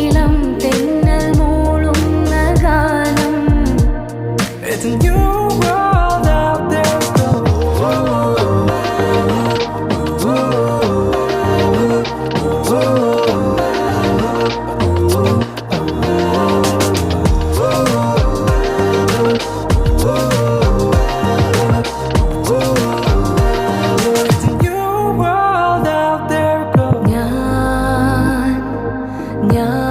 ഇളം തെന്നൽ മൂളുന്ന ഗാനം. It's a new world out there. It's a new world out there. ഞാൻ